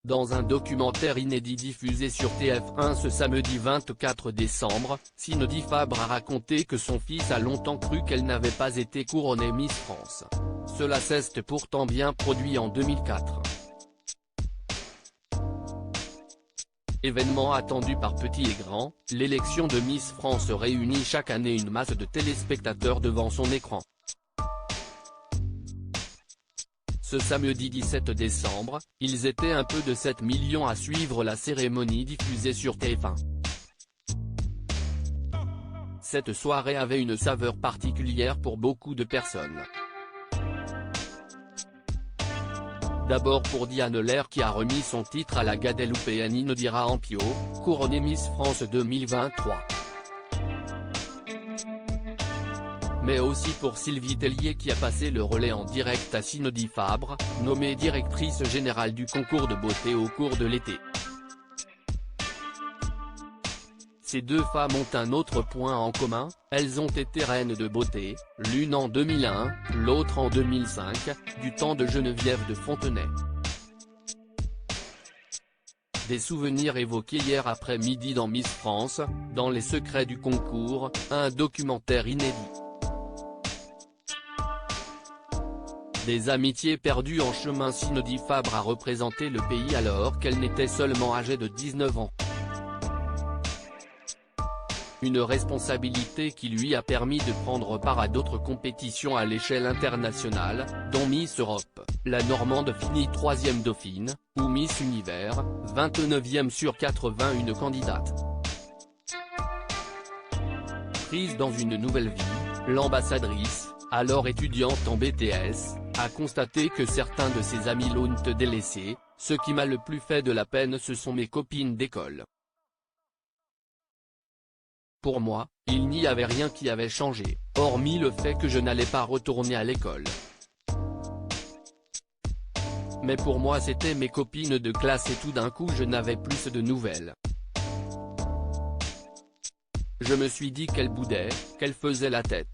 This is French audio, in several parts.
Dans un documentaire inédit diffusé sur TF1 ce samedi 24 décembre, Cindy Fabre a raconté que son fils a longtemps cru qu'elle n'avait pas été couronnée Miss France. Cela s'est pourtant bien produit en 2004. Événement attendu par petits et grands, l'élection de Miss France réunit chaque année une masse de téléspectateurs devant son écran. Ce samedi 17 décembre, ils étaient un peu de 7 millions à suivre la cérémonie diffusée sur TF1. Cette soirée avait une saveur particulière pour beaucoup de personnes. D'abord pour Diane Lair qui a remis son titre à la Guadeloupéenne Indira Ampio, couronnée Miss France 2023. Mais aussi pour Sylvie Tellier qui a passé le relais en direct à Cindy Fabre, nommée directrice générale du concours de beauté au cours de l'été. Ces deux femmes ont un autre point en commun, elles ont été reines de beauté, l'une en 2001, l'autre en 2005, du temps de Geneviève de Fontenay. Des souvenirs évoqués hier après-midi dans Miss France, dans les secrets du concours, un documentaire inédit. Des amitiés perdues en chemin. Cindy Fabre a représenté le pays alors qu'elle n'était seulement âgée de 19 ans. Une responsabilité qui lui a permis de prendre part à d'autres compétitions à l'échelle internationale, dont Miss Europe, la Normande finit 3e dauphine, ou Miss Univers, 29e sur 81 candidates. Prise dans une nouvelle vie, l'ambassadrice, alors étudiante en BTS, a constaté que certains de ses amis l'ont délaissée, ce qui m'a le plus fait de la peine ce sont mes copines d'école. Pour moi, il n'y avait rien qui avait changé, hormis le fait que je n'allais pas retourner à l'école. Mais pour moi c'était mes copines de classe et tout d'un coup je n'avais plus de nouvelles. Je me suis dit qu'elle boudait, qu'elle faisait la tête.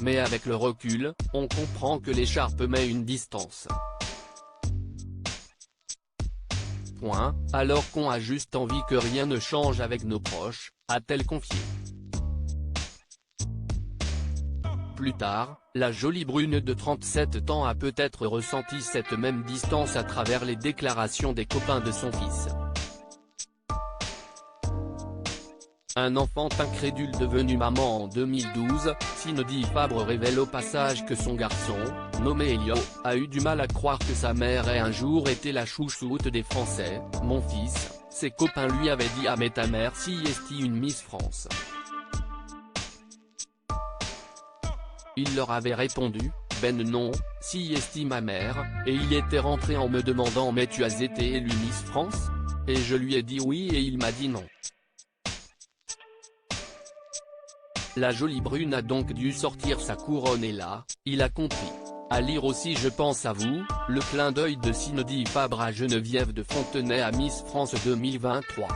Mais avec le recul, on comprend que l'écharpe met une distance. Alors qu'on a juste envie que rien ne change avec nos proches, a-t-elle confié. Plus tard, la jolie brune de 37 ans a peut-être ressenti cette même distance à travers les déclarations des copains de son fils. Un enfant incrédule devenu maman en 2012, Cindy Fabre révèle au passage que son garçon, nommé Elio, a eu du mal à croire que sa mère ait un jour été la chouchoute des Français. Mon fils, ses copains lui avaient dit: ah mais ta mère si est une Miss France. Il leur avait répondu: ben non, si est ma mère, et il était rentré en me demandant: mais tu as été élue Miss France? Et je lui ai dit oui et il m'a dit non. La jolie brune a donc dû sortir sa couronne et là, il a compris. À lire aussi Je pense à vous, le clin d'œil de Cindy Fabre à Geneviève de Fontenay à Miss France 2023.